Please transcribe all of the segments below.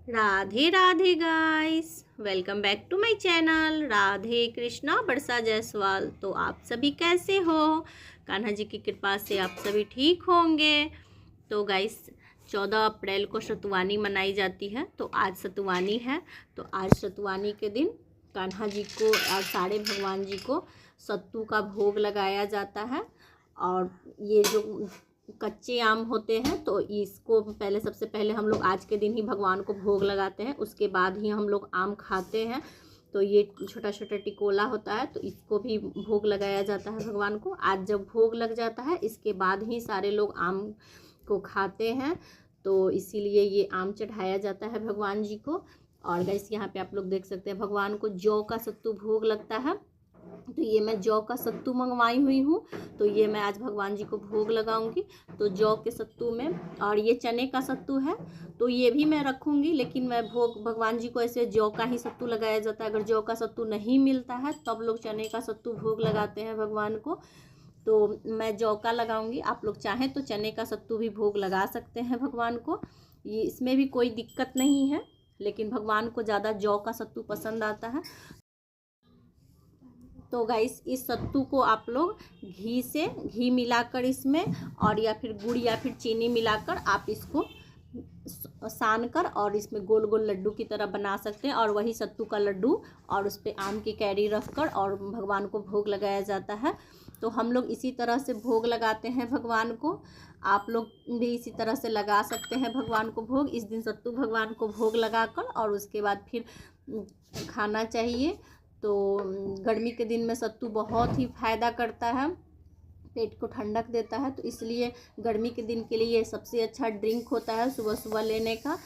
Radhe Radhe guys, welcome back to my channel Radhe Krishna Barsa Jaiswal. तो आप सभी कैसे हो? कान्हा जी की कृपा से आप सभी ठीक होंगे। तो गाइस 14 अप्रैल को सतुवानी मनाई जाती है। तो आज सतुवानी है। तो आज सतुवानी के दिन कान्हा जी को और सारे भगवान जी को सत्तू का भोग लगाया जाता है। और ये जो कच्चे आम होते हैं तो इसको पहले सबसे पहले हम लोग आज के दिन ही भगवान को भोग लगाते हैं, उसके बाद ही हम लोग आम खाते हैं। तो ये छोटा छोटा टिकोला होता है तो इसको भी भोग लगाया जाता है भगवान को। आज जब भोग लग जाता है इसके बाद ही सारे लोग आम को खाते हैं। तो इसीलिए ये आम चढ़ाया जाता है भगवान जी को। और गाइस यहाँ पे आप लोग देख सकते हैं भगवान को जौ का सत्तू भोग लगता है। तो ये मैं जौ का सत्तू मंगवाई हुई हूँ। तो ये मैं आज भगवान जी को भोग लगाऊंगी। तो जौ के सत्तू में, और ये चने का सत्तू है तो ये भी मैं रखूंगी, लेकिन मैं भोग भगवान जी को ऐसे जौ का ही सत्तू लगाया जाता है। अगर जौ का सत्तू नहीं मिलता है तब लोग चने का सत्तू भोग लगाते हैं भगवान को। तो मैं जौ का लगाऊंगी। आप लोग चाहें तो चने का सत्तू भी भोग लगा सकते हैं भगवान को, ये इसमें भी कोई दिक्कत नहीं है। लेकिन भगवान को ज़्यादा जौ का सत्तू पसंद आता है। तो गाइस इस सत्तू को आप लोग घी मिलाकर इसमें, और या फिर गुड़ या फिर चीनी मिलाकर आप इसको सान कर और इसमें गोल गोल लड्डू की तरह बना सकते हैं। और वही सत्तू का लड्डू और उस पर आम की कैरी रख कर और भगवान को भोग लगाया जाता है। तो हम लोग इसी तरह से भोग लगाते हैं भगवान को। आप लोग भी इसी तरह से लगा सकते हैं भगवान को भोग। इस दिन सत्तू भगवान को भोग लगाकर और उसके बाद फिर खाना चाहिए। तो गर्मी के दिन में सत्तू बहुत ही फ़ायदा करता है, पेट को ठंडक देता है। तो इसलिए गर्मी के दिन के लिए ये सबसे अच्छा ड्रिंक होता है सुबह सुबह लेने का।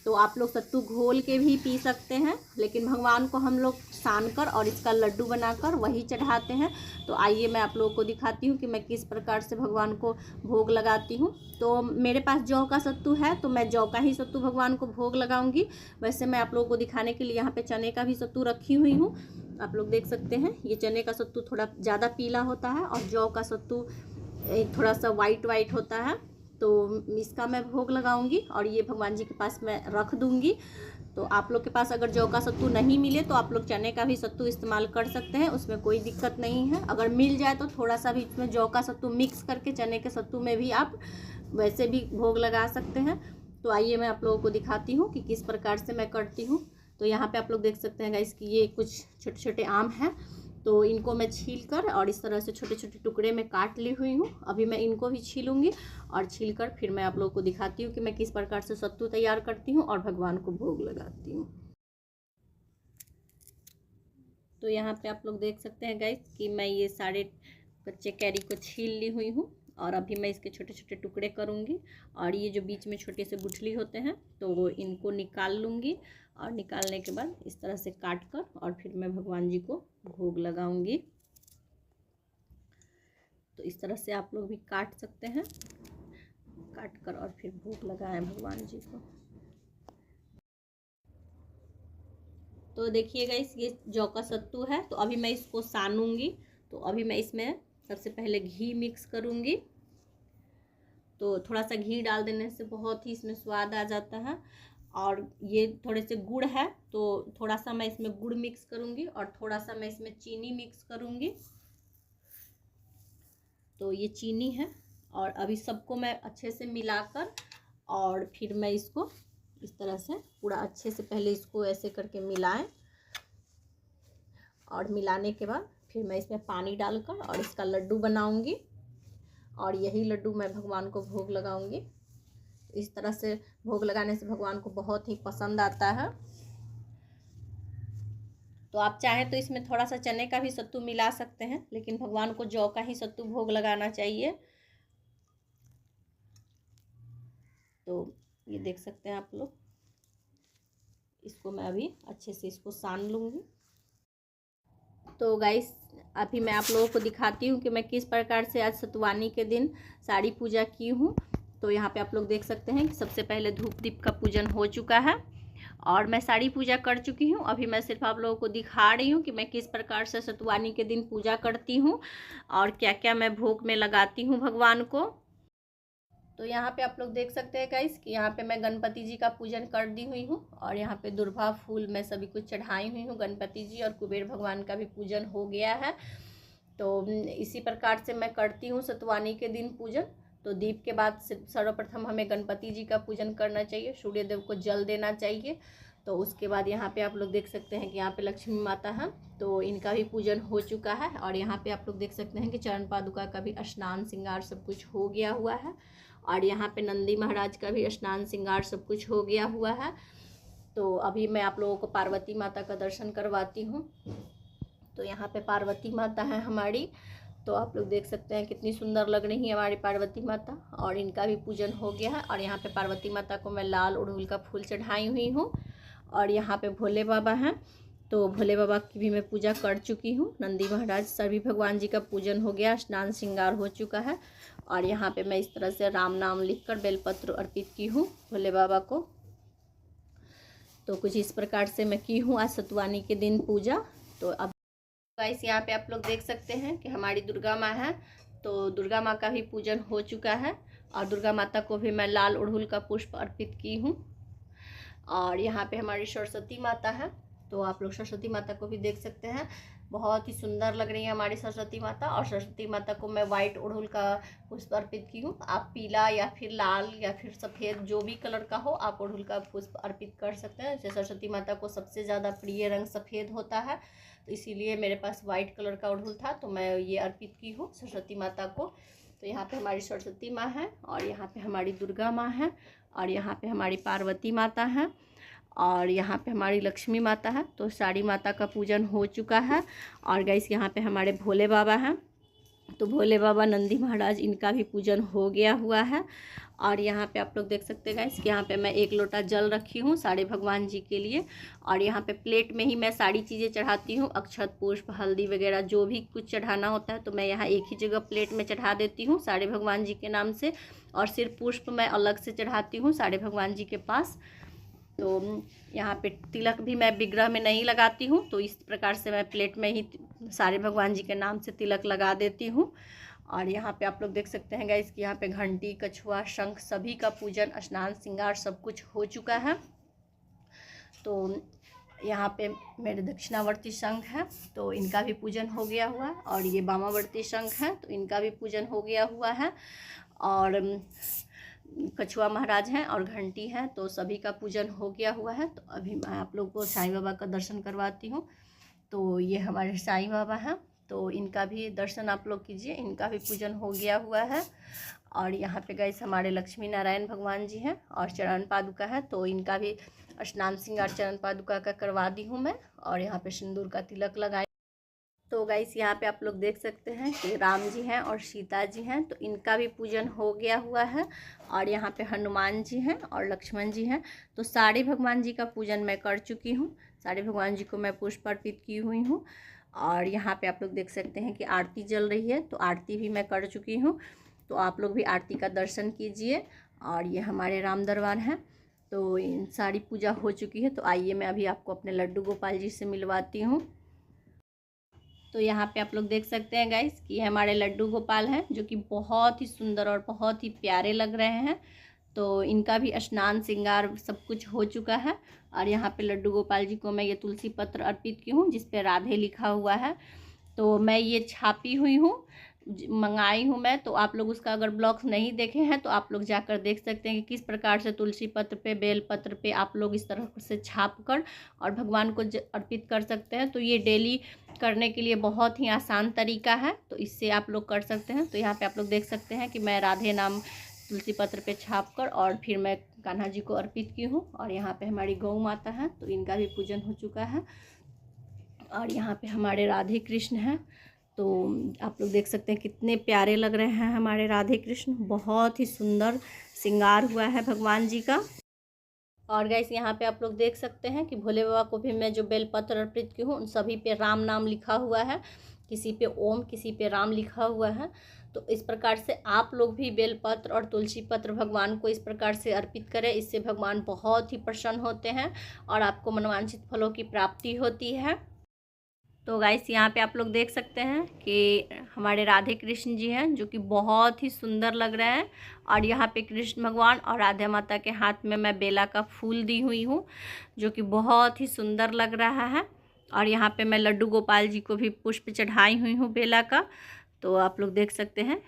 तो आप लोग सत्तू घोल के भी पी सकते हैं, लेकिन भगवान को हम लोग सान कर और इसका लड्डू बनाकर वही चढ़ाते हैं। तो आइए मैं आप लोगों को दिखाती हूँ कि मैं किस प्रकार से भगवान को भोग लगाती हूँ। तो मेरे पास जौ का सत्तू है तो मैं जौ का ही सत्तू भगवान को भोग लगाऊंगी। वैसे मैं आप लोगों को दिखाने के लिए यहाँ पे चने का भी सत्तू रखी हुई हूँ। आप लोग देख सकते हैं ये चने का सत्तू थोड़ा ज़्यादा पीला होता है और जौ का सत्तू थोड़ा सा वाइट वाइट होता है। तो इसका मैं भोग लगाऊंगी और ये भगवान जी के पास मैं रख दूंगी। तो आप लोग के पास अगर जौ का सत्तू नहीं मिले तो आप लोग चने का भी सत्तू इस्तेमाल कर सकते हैं, उसमें कोई दिक्कत नहीं है। अगर मिल जाए तो थोड़ा सा भी इसमें जौ का सत्तू मिक्स करके चने के सत्तू में भी आप वैसे भी भोग लगा सकते हैं। तो आइए मैं आप लोगों को दिखाती हूँ कि किस प्रकार से मैं करती हूँ। तो यहाँ पे आप लोग देख सकते हैं गाइस कि ये कुछ छोटे छोटे आम हैं। तो इनको मैं छील कर और इस तरह से छोटे छोटे टुकड़े में काट ली हुई हूँ। अभी मैं इनको भी छीलूँगी और छील कर फिर मैं आप लोगों को दिखाती हूँ कि मैं किस प्रकार से सत्तू तैयार करती हूँ और भगवान को भोग लगाती हूँ। तो यहाँ पे आप लोग देख सकते हैं गाइस कि मैं ये सारे कच्चे कैरी को छील ली हुई हूँ और अभी मैं इसके छोटे छोटे टुकड़े करूँगी। और ये जो बीच में छोटे से गुठली होते हैं तो इनको निकाल लूँगी और निकालने के बाद इस तरह से काट कर और फिर मैं भगवान जी को भोग लगाऊंगी। तो इस तरह से आप लोग भी काट सकते हैं, काट कर और फिर भोग लगाएं भगवान जी को। तो देखिएगा ये जौ का सत्तू है तो अभी मैं इसको सानूंगी। तो अभी मैं इसमें सबसे पहले घी मिक्स करूंगी। तो थोड़ा सा घी डाल देने से बहुत ही इसमें स्वाद आ जाता है। और ये थोड़े से गुड़ है तो थोड़ा सा मैं इसमें गुड़ मिक्स करूंगी और थोड़ा सा मैं इसमें चीनी मिक्स करूंगी। तो ये चीनी है और अभी सबको मैं अच्छे से मिलाकर और फिर मैं इसको इस तरह से पूरा अच्छे से पहले इसको ऐसे करके मिलाएं। और मिलाने के बाद फिर मैं इसमें पानी डालकर और इसका लड्डू बनाऊंगी और यही लड्डू मैं भगवान को भोग लगाऊंगी। इस तरह से भोग लगाने से भगवान को बहुत ही पसंद आता है। तो आप चाहें तो इसमें थोड़ा सा चने का भी सत्तू मिला सकते हैं, लेकिन भगवान को जौ का ही सत्तू भोग लगाना चाहिए। तो ये देख सकते हैं आप लोग, इसको मैं अभी अच्छे से इसको सान लूँगी। तो गाइस अभी मैं आप लोगों को दिखाती हूँ कि मैं किस प्रकार से आज सतुवानी के दिन साड़ी पूजा की हूँ। तो यहाँ पे आप लोग देख सकते हैं कि सबसे पहले धूप दीप का पूजन हो चुका है और मैं साड़ी पूजा कर चुकी हूँ। अभी मैं सिर्फ आप लोगों को दिखा रही हूँ कि मैं किस प्रकार से सतुवानी के दिन पूजा करती हूँ और क्या क्या मैं भोग में लगाती हूँ भगवान को। तो यहाँ पे आप लोग देख सकते हैं गाइस कि यहाँ पे मैं गणपति जी का पूजन कर दी हुई हूँ और यहाँ पे दुर्वा फूल मैं सभी कुछ चढ़ाई हुई हूँ गणपति जी, और कुबेर भगवान का भी पूजन हो गया है। तो इसी प्रकार से मैं करती हूँ सतवानी के दिन पूजन। तो दीप के बाद सर्वप्रथम हमें गणपति जी का पूजन करना चाहिए, सूर्य देव को जल देना चाहिए। तो उसके बाद यहाँ पे आप लोग देख सकते हैं कि यहाँ पे लक्ष्मी माता है, तो इनका भी पूजन हो चुका है। और यहाँ पे आप लोग देख सकते हैं कि चरण पादुका का भी स्नान श्रृंगार सब कुछ हो गया हुआ है। और यहाँ पे नंदी महाराज का भी स्नान श्रृंगार सब कुछ हो गया हुआ है। तो अभी मैं आप लोगों को पार्वती माता का दर्शन करवाती हूँ। तो यहाँ पे पार्वती माता है हमारी, तो आप लोग देख सकते हैं कितनी सुंदर लग रही है हमारी पार्वती माता, और इनका भी पूजन हो गया है। और यहाँ पे पार्वती माता को मैं लाल अड़हुल का फूल चढ़ाई हुई हूँ। और यहाँ पे भोले बाबा हैं, तो भोले बाबा की भी मैं पूजा कर चुकी हूँ। नंदी महाराज सभी भगवान जी का पूजन हो गया, स्नान श्रृंगार हो चुका है। और यहाँ पे मैं इस तरह से राम नाम लिखकर बेलपत्र अर्पित की हूँ भोले बाबा को। तो कुछ इस प्रकार से मैं की हूँ आज सतवानी के दिन पूजा। तो अब गाइस यहाँ पे आप लोग देख सकते हैं कि हमारी दुर्गा माँ है, तो दुर्गा माँ का भी पूजन हो चुका है। और दुर्गा माता को भी मैं लाल अड़हुल का पुष्प अर्पित की हूँ। और यहाँ पे हमारी सरस्वती माता है, तो आप लोग सरस्वती माता को भी देख सकते हैं, बहुत ही सुंदर लग रही है हमारी सरस्वती माता। और सरस्वती माता को मैं वाइट अड़हुल का पुष्प अर्पित की हूँ। आप पीला या फिर लाल या फिर सफ़ेद जो भी कलर का हो आप अड़हुल का पुष्प अर्पित कर सकते हैं। जैसे सरस्वती माता को सबसे ज़्यादा प्रिय रंग सफ़ेद होता है, तो इसीलिए मेरे पास वाइट कलर का अड़हुल था, तो मैं ये अर्पित की हूँ सरस्वती माता को। तो यहाँ पे हमारी सरस्वती माँ है, और यहाँ पे हमारी दुर्गा माँ है, और यहाँ पे हमारी पार्वती माता है, और यहाँ पे हमारी लक्ष्मी माता है। तो सारी माता का पूजन हो चुका है। और गाइस यहाँ पे हमारे भोले बाबा हैं, तो भोले बाबा नंदी महाराज इनका भी पूजन हो गया हुआ है। और यहाँ पे आप लोग देख सकते हैं गाइस कि यहाँ पे मैं 1 लोटा जल रखी हूँ सारे भगवान जी के लिए। और यहाँ पे प्लेट में ही मैं सारी चीज़ें चढ़ाती हूँ, अक्षत पुष्प हल्दी वगैरह जो भी कुछ चढ़ाना होता है, तो मैं यहाँ एक ही जगह प्लेट में चढ़ा देती हूँ सारे भगवान जी के नाम से। और सिर्फ पुष्प मैं अलग से चढ़ाती हूँ सारे भगवान जी के पास। तो यहाँ पे तिलक भी मैं विग्रह में नहीं लगाती हूँ, तो इस प्रकार से मैं प्लेट में ही सारे भगवान जी के नाम से तिलक लगा देती हूँ। और यहाँ पे आप लोग देख सकते हैं गाइस कि यहाँ पे घंटी कछुआ शंख सभी का पूजन स्नान श्रृंगार सब कुछ हो चुका है। तो यहाँ पे मेरे दक्षिणावर्ती शंख है, तो इनका भी पूजन हो गया हुआ है। और ये वामावर्ती शंख है, तो इनका भी पूजन हो गया हुआ है। और कछुआ महाराज हैं और घंटी है, तो सभी का पूजन हो गया हुआ है। तो अभी मैं आप लोग को साईं बाबा का दर्शन करवाती हूँ। तो ये हमारे साईं बाबा हैं, तो इनका भी दर्शन आप लोग कीजिए, इनका भी पूजन हो गया हुआ है। और यहाँ पे गाइस हमारे लक्ष्मी नारायण भगवान जी हैं और चरण पादुका है, तो इनका भी स्नान श्रृंगार चरण पादुका का करवा दी हूँ मैं। और यहाँ पे सिंदूर का तिलक लगाई। तो गाइस यहाँ पे आप लोग देख सकते हैं कि राम जी हैं और सीता जी हैं, तो इनका भी पूजन हो गया हुआ है। और यहाँ पे हनुमान जी हैं और लक्ष्मण जी हैं, तो सारे भगवान जी का पूजन मैं कर चुकी हूँ। सारे भगवान जी को मैं पुष्प अर्पित की हुई हूँ। और यहाँ पे आप लोग देख सकते हैं कि आरती जल रही है, तो आरती भी मैं कर चुकी हूँ। तो आप लोग भी आरती का दर्शन कीजिए। और ये हमारे राम दरबार हैं, तो इन सारी पूजा हो चुकी है। तो आइए मैं अभी आपको अपने लड्डू गोपाल जी से मिलवाती हूँ। तो यहाँ पे आप लोग देख सकते हैं गाइस कि ये हमारे लड्डू गोपाल हैं, जो कि बहुत ही सुंदर और बहुत ही प्यारे लग रहे हैं। तो इनका भी स्नान श्रृंगार सब कुछ हो चुका है। और यहाँ पे लड्डू गोपाल जी को मैं ये तुलसी पत्र अर्पित की हूँ, जिस पे राधे लिखा हुआ है। तो मैं ये छापी हुई हूँ, मंगाई हूँ मैं। तो आप लोग उसका अगर ब्लॉग्स नहीं देखे हैं तो आप लोग जाकर देख सकते हैं कि किस प्रकार से तुलसी पत्र पे बेल पत्र पे आप लोग इस तरह से छाप कर और भगवान को अर्पित कर सकते हैं। तो ये डेली करने के लिए बहुत ही आसान तरीका है, तो इससे आप लोग कर सकते हैं। तो यहाँ पे आप लोग देख सकते हैं कि मैं राधे नाम तुलसी पत्र पे छाप कर और फिर मैं कान्हा जी को अर्पित की हूँ। और यहाँ पे हमारी गौ माता है, तो इनका भी पूजन हो चुका है। और यहाँ पे हमारे राधे कृष्ण हैं, तो आप लोग देख सकते हैं कितने प्यारे लग रहे हैं हमारे राधे कृष्ण, बहुत ही सुंदर श्रृंगार हुआ है भगवान जी का। और गाइस यहाँ पे आप लोग देख सकते हैं कि भोले बाबा को भी मैं जो बेलपत्र अर्पित की हूँ उन सभी पे राम नाम लिखा हुआ है, किसी पे ओम किसी पे राम लिखा हुआ है। तो इस प्रकार से आप लोग भी बेलपत्र और तुलसी पत्र भगवान को इस प्रकार से अर्पित करें, इससे भगवान बहुत ही प्रसन्न होते हैं और आपको मनोवांछित फलों की प्राप्ति होती है। तो गाइस यहाँ पे आप लोग देख सकते हैं कि हमारे राधे कृष्ण जी हैं जो कि बहुत ही सुंदर लग रहे हैं। और यहाँ पे कृष्ण भगवान और राधा माता के हाथ में मैं बेला का फूल दी हुई हूँ जो कि बहुत ही सुंदर लग रहा है। और यहाँ पे मैं लड्डू गोपाल जी को भी पुष्प चढ़ाई हुई हूँ बेला का, तो आप लोग देख सकते हैं।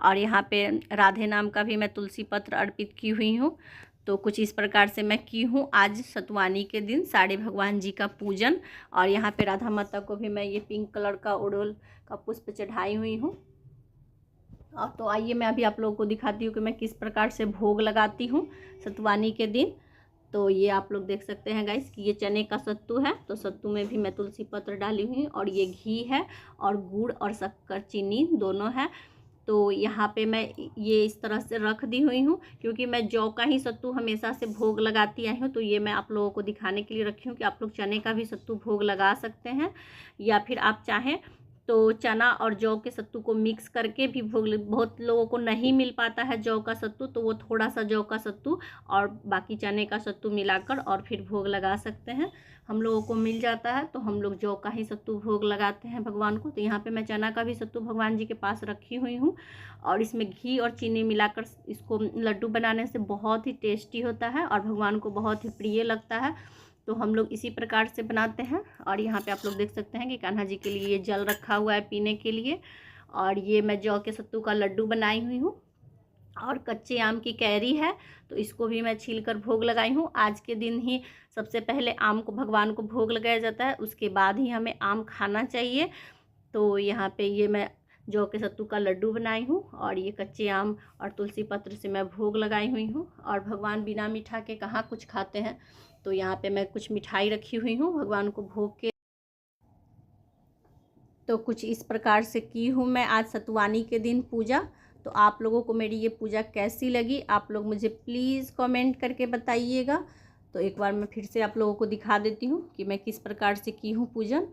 और यहाँ पे राधे नाम का भी मैं तुलसी पत्र अर्पित की हुई हूँ। तो कुछ इस प्रकार से मैं की हूँ आज सतवानी के दिन सारे भगवान जी का पूजन। और यहाँ पे राधा माता को भी मैं ये पिंक कलर का ओडोल का पुष्प चढ़ाई हुई हूँ। और तो आइए मैं अभी आप लोगों को दिखाती हूँ कि मैं किस प्रकार से भोग लगाती हूँ सतवानी के दिन। तो ये आप लोग देख सकते हैं गाइस कि ये चने का सत्तू है, तो सत्तू में भी मैं तुलसी पत्र डाली हुई, और ये घी है और गुड़ और शक्कर चीनी दोनों है। तो यहाँ पे मैं ये इस तरह से रख दी हुई हूँ क्योंकि मैं जौ का ही सत्तू हमेशा से भोग लगाती आई हूँ। तो ये मैं आप लोगों को दिखाने के लिए रखी हूँ कि आप लोग चने का भी सत्तू भोग लगा सकते हैं, या फिर आप चाहें तो चना और जौ के सत्तू को मिक्स करके भी भोग। बहुत लोगों को नहीं मिल पाता है जौ का सत्तू, तो वो थोड़ा सा जौ का सत्तू और बाकी चने का सत्तू मिलाकर और फिर भोग लगा सकते हैं। हम लोगों को मिल जाता है तो हम लोग जौ का ही सत्तू भोग लगाते हैं भगवान को। तो यहाँ पे मैं चना का भी सत्तू भगवान जी के पास रखी हुई हूँ, और इसमें घी और चीनी मिलाकर इसको लड्डू बनाने से बहुत ही टेस्टी होता है और भगवान को बहुत ही प्रिय लगता है। तो हम लोग इसी प्रकार से बनाते हैं। और यहाँ पे आप लोग देख सकते हैं कि कान्हा जी के लिए ये जल रखा हुआ है पीने के लिए। और ये मैं जौ के सत्तू का लड्डू बनाई हुई हूँ, और कच्चे आम की कैरी है तो इसको भी मैं छील कर भोग लगाई हूँ। आज के दिन ही सबसे पहले आम को भगवान को भोग लगाया जाता है, उसके बाद ही हमें आम खाना चाहिए। तो यहाँ पे ये मैं जौ के सत्तू का लड्डू बनाई हूँ, और ये कच्चे आम और तुलसी पत्र से मैं भोग लगाई हुई हूँ। और भगवान बिना मीठा के कहाँ कुछ खाते हैं, तो यहाँ पे मैं कुछ मिठाई रखी हुई हूँ भगवान को भोग के। तो कुछ इस प्रकार से की हूँ मैं आज सतवानी के दिन पूजा। तो आप लोगों को मेरी ये पूजा कैसी लगी आप लोग मुझे प्लीज़ कमेंट करके बताइएगा। तो एक बार मैं फिर से आप लोगों को दिखा देती हूँ कि मैं किस प्रकार से की हूँ पूजन।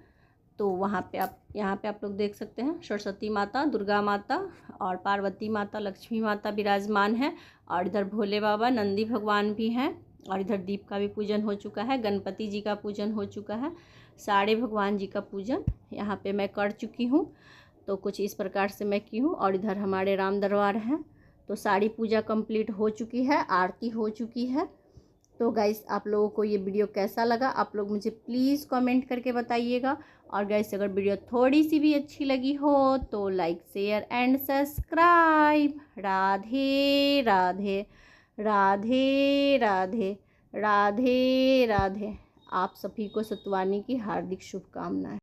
तो वहाँ पे आप यहाँ पे आप लोग देख सकते हैं सरस्वती माता, दुर्गा माता और पार्वती माता, लक्ष्मी माता विराजमान है। और इधर भोले बाबा, नंदी भगवान भी हैं। और इधर दीप का भी पूजन हो चुका है, गणपति जी का पूजन हो चुका है, सारे भगवान जी का पूजन यहाँ पे मैं कर चुकी हूँ। तो कुछ इस प्रकार से मैं की हूँ। और इधर हमारे राम दरबार हैं, तो सारी पूजा कंप्लीट हो चुकी है, आरती हो चुकी है। तो गाइस आप लोगों को ये वीडियो कैसा लगा आप लोग मुझे प्लीज़ कमेंट करके बताइएगा। और गाइस अगर वीडियो थोड़ी सी भी अच्छी लगी हो तो like share and subscribe. Radhe Radhe, Radhe Radhe, Radhe Radhe. आप सभी को सतवानी की हार्दिक शुभकामनाएं।